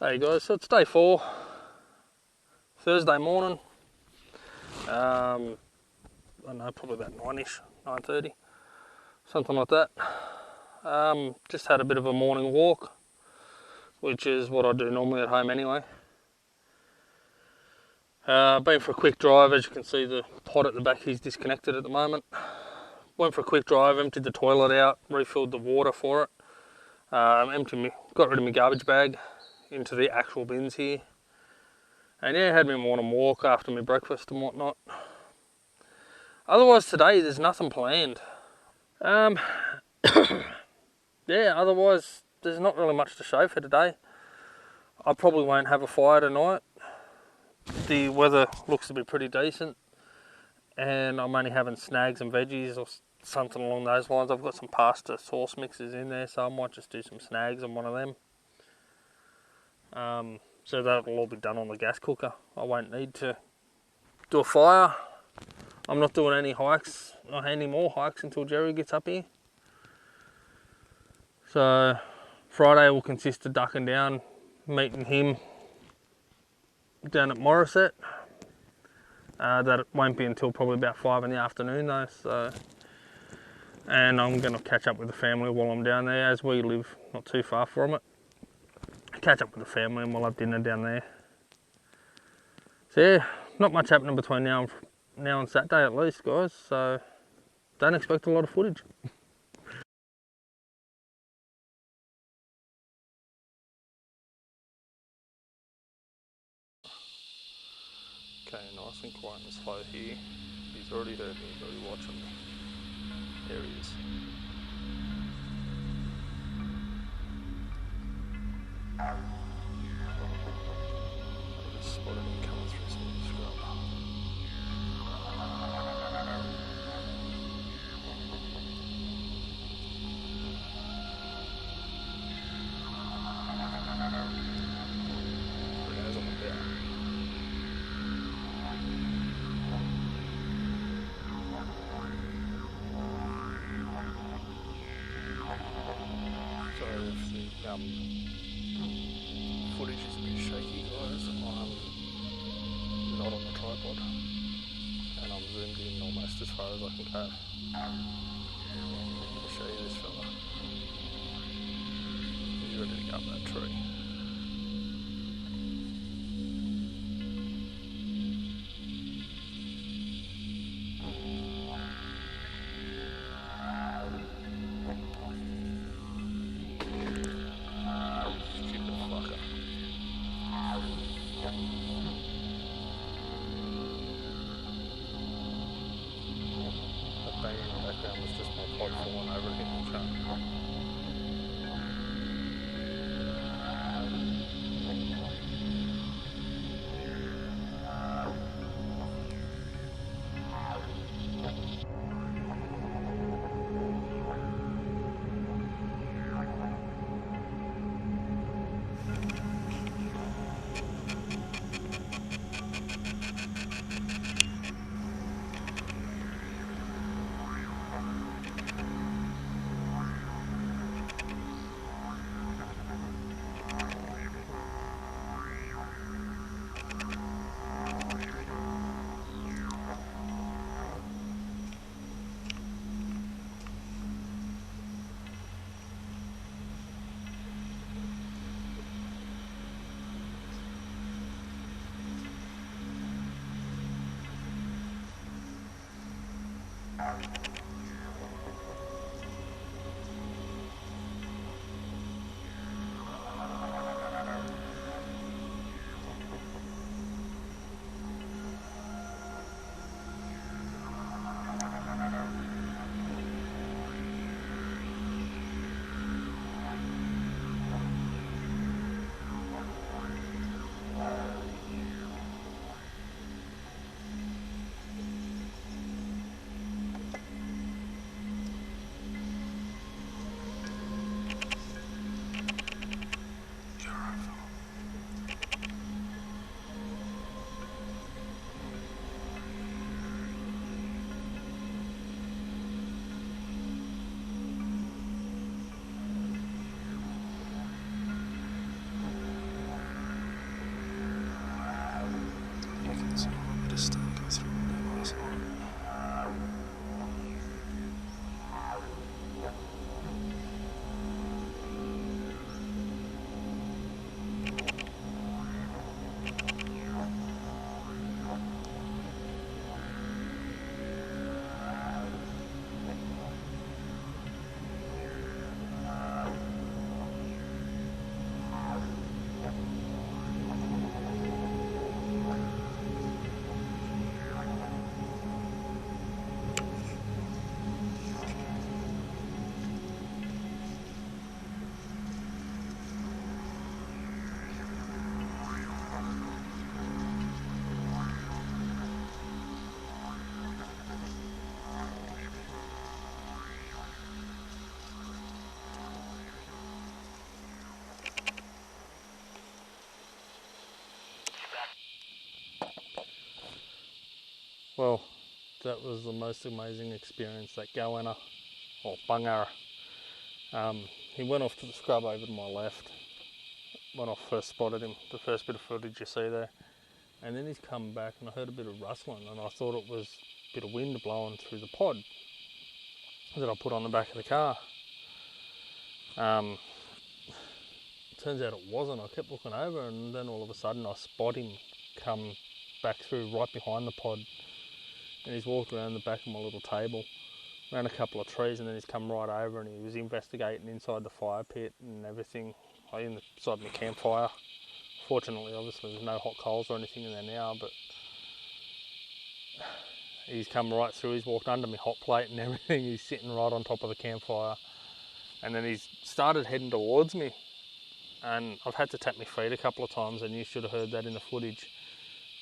Hey guys, so it's day 4, Thursday morning. I don't know, probably about 9ish, 9:30, something like that. Just had a bit of a morning walk, which is what I do normally at home anyway. Been for a quick drive. As you can see, the pot at the back is disconnected at the moment. Went for a quick drive, emptied the toilet out, refilled the water for it, got rid of my garbage bag into the actual bins here. And yeah, had my morning walk after my breakfast and whatnot. Otherwise today there's nothing planned. Yeah, otherwise there's not really much to show for today. I probably won't have a fire tonight. The weather looks to be pretty decent, and I'm only having snags and veggies or something along those lines. I've got some pasta sauce mixes in there, so I might just do some snags on one of them. So that'll all be done on the gas cooker. I won't need to do a fire. I'm not doing any hikes, not any more hikes until Gerry gets up here. So Friday will consist of ducking down, meeting him down at Morisset. That won't be until probably about 5 in the afternoon though. So, and I'm going to catch up with the family while I'm down there, as we live not too far from it. Catch up with the family and we'll have dinner down there. So yeah, not much happening between now and Saturday at least, guys. So don't expect a lot of footage. Okay, nice and quiet and slow here. He's already heard me, he's already watching me. There he is. I just spotted him coming through some of the scrub. There he goes on the bit. Sorry if the footage is a bit shaky, guys. I'm not on the tripod, and I'm zoomed in almost as far as I can go. Let me show you this fella. He's ready to go up that tree. Stupid fucker. That bang in the background was just my pod falling over and hitting the truck. Well, that was the most amazing experience, that Goanna, or Bungara. He went off to the scrub over to my left when I first spotted him, the first bit of footage you see there. And then he's come back and I heard a bit of rustling and I thought it was a bit of wind blowing through the pod that I put on the back of the car. Turns out it wasn't. I kept looking over and then all of a sudden I spot him come back through right behind the pod, and he's walked around the back of my little table, around a couple of trees, and then he's come right over and he was investigating inside the fire pit and everything, inside my campfire. Fortunately, obviously there's no hot coals or anything in there now, but he's come right through, he's walked under my hot plate and everything, he's sitting right on top of the campfire, and then he's started heading towards me, and I've had to tap my feet a couple of times, and you should have heard that in the footage,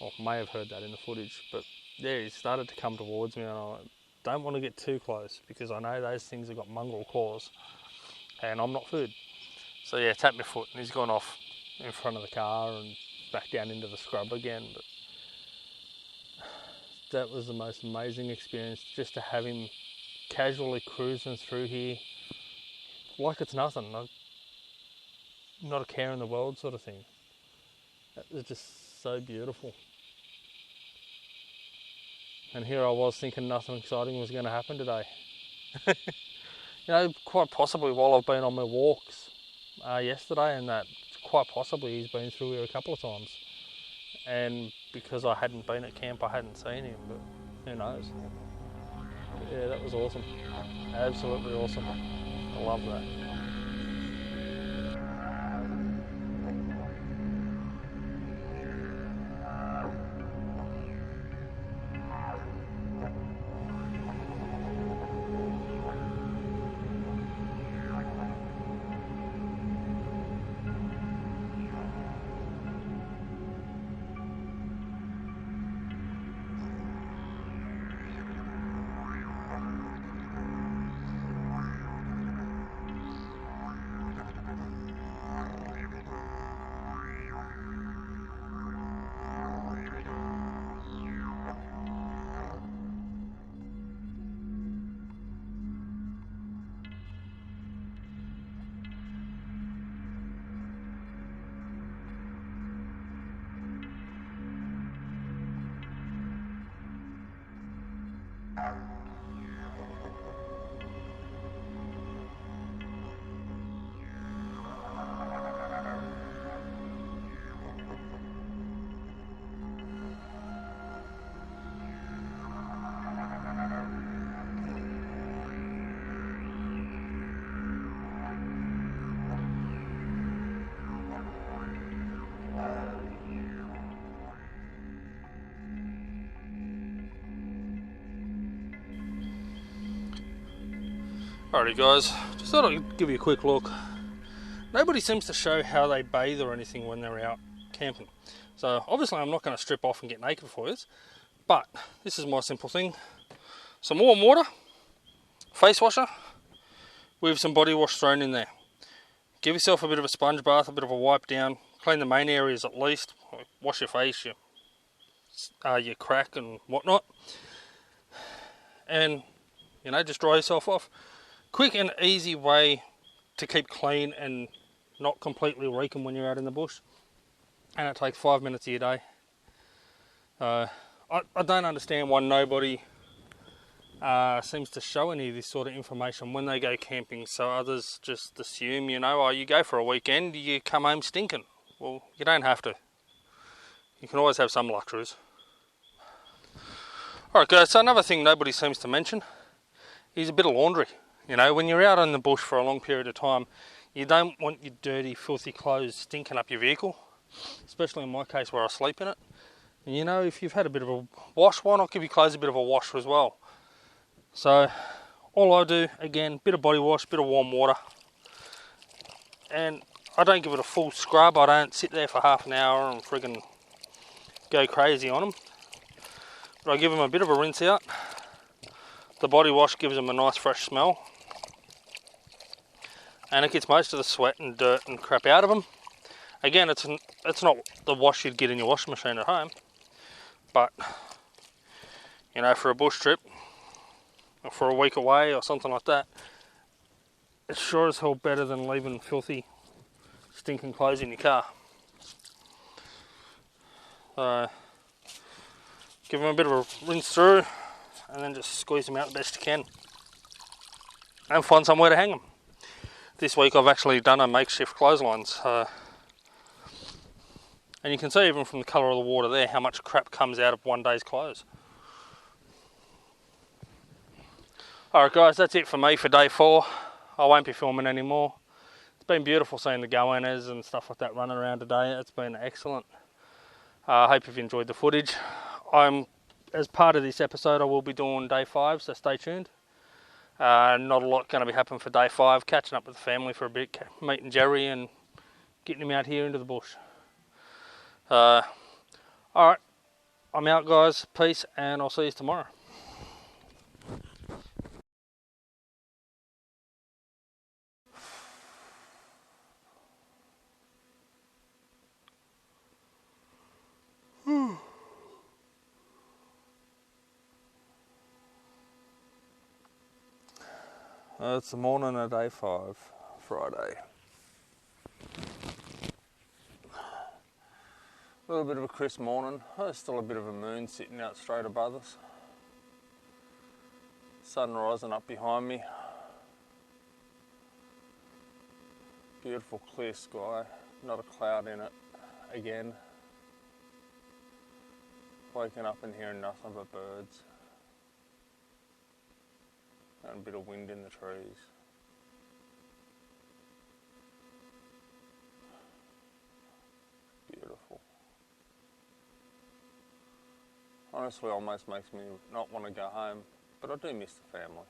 or may have heard that in the footage, but yeah, he started to come towards me, and I don't want to get too close because I know those things have got mongrel claws and I'm not food. So yeah, tapped my foot and he's gone off in front of the car and back down into the scrub again. But that was the most amazing experience, just to have him casually cruising through here like it's nothing, not a care in the world sort of thing. That was just so beautiful. And here I was thinking nothing exciting was going to happen today. You know, quite possibly while I've been on my walks yesterday and that, quite possibly he's been through here a couple of times. And because I hadn't been at camp, I hadn't seen him, but who knows. But yeah, that was awesome. Absolutely awesome. I love that. Alrighty guys, just thought I'd give you a quick look. Nobody seems to show how they bathe or anything when they're out camping. So obviously I'm not going to strip off and get naked for you, but this is my simple thing. Some warm water, face washer, with some body wash thrown in there. Give yourself a bit of a sponge bath, a bit of a wipe down, clean the main areas at least, wash your face, your crack and whatnot. And, you know, just dry yourself off. Quick and easy way to keep clean and not completely reeking when you're out in the bush. And it takes 5 minutes of your day. I don't understand why nobody seems to show any of this sort of information when they go camping, so others just assume, you know, oh, you go for a weekend, you come home stinking. Well, you don't have to. You can always have some luxuries. Alright guys, so another thing nobody seems to mention is a bit of laundry. You know, when you're out in the bush for a long period of time, you don't want your dirty, filthy clothes stinking up your vehicle, especially in my case where I sleep in it. And you know, if you've had a bit of a wash, why not give your clothes a bit of a wash as well? So, all I do, again, bit of body wash, bit of warm water. And I don't give it a full scrub, I don't sit there for half an hour and friggin' go crazy on them. But I give them a bit of a rinse out. The body wash gives them a nice fresh smell. And it gets most of the sweat and dirt and crap out of them. Again, it's not the wash you'd get in your washing machine at home, but You know, for a bush trip, or for a week away or something like that, it's sure as hell better than leaving filthy, stinking clothes in your car. Give them a bit of a rinse through, and then just squeeze them out the best you can. And find somewhere to hang them. This week I've actually done a makeshift clotheslines. And you can see even from the colour of the water there how much crap comes out of one day's clothes. Alright guys, that's it for me for day 4. I won't be filming anymore. It's been beautiful seeing the goannas and stuff like that running around today. It's been excellent. I hope you've enjoyed the footage. As part of this episode, I will be doing day 5, so stay tuned. Not a lot going to be happening for day 5. Catching up with the family for a bit, meeting Gerry and getting him out here into the bush. Alright, I'm out guys. Peace, and I'll see you tomorrow. It's the morning of day 5, Friday. A little bit of a crisp morning. There's still a bit of a moon sitting out straight above us. Sun rising up behind me. Beautiful clear sky, not a cloud in it again. Waking up and hearing nothing but birds. And a bit of wind in the trees. Beautiful. Honestly, almost makes me not want to go home, but I do miss the family.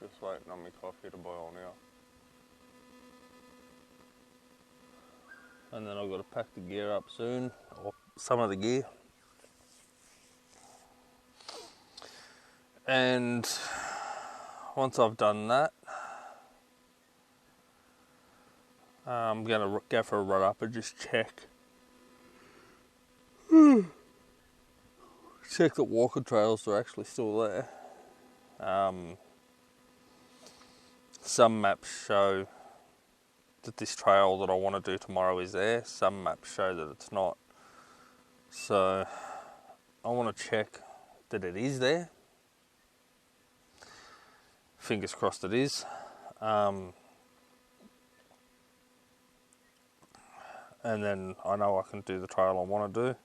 Just waiting on my coffee to boil now. And then I've got to pack the gear up soon, or some of the gear. And once I've done that, I'm going to go for a run up and just check. Check that walking trails are actually still there. Some maps show that this trail that I want to do tomorrow is there. Some maps show that it's not. So I want to check that it is there. Fingers crossed it is. And then I know I can do the trail I want to do.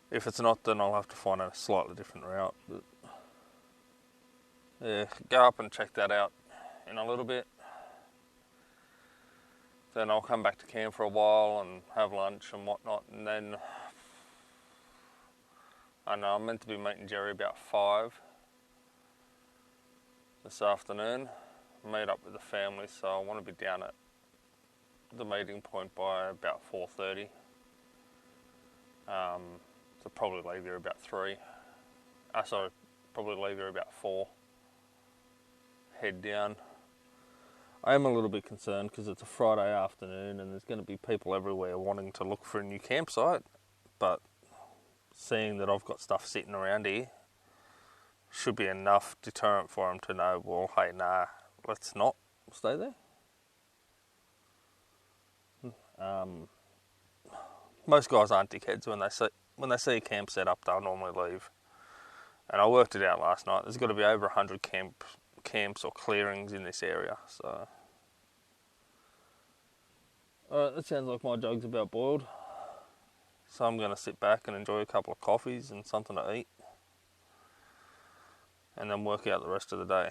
If it's not, then I'll have to find a slightly different route. But yeah, go up and check that out in a little bit. Then I'll come back to camp for a while and have lunch and whatnot, and then I know I'm meant to be meeting Gerry about 5 this afternoon. Meet up with the family, so I want to be down at the meeting point by about 4:30. So probably leave here about 3. Probably leave here about 4. Head down. I am a little bit concerned because it's a Friday afternoon and there's going to be people everywhere wanting to look for a new campsite, but seeing that I've got stuff sitting around here should be enough deterrent for them to know, well, hey, nah, let's not stay there. Most guys aren't dickheads. When they see a camp set up, they'll normally leave. And I worked it out last night. There's got to be over 100 camps or clearings in this area. So, alright, that sounds like my jug's about boiled. So I'm going to sit back and enjoy a couple of coffees and something to eat, and then work out the rest of the day.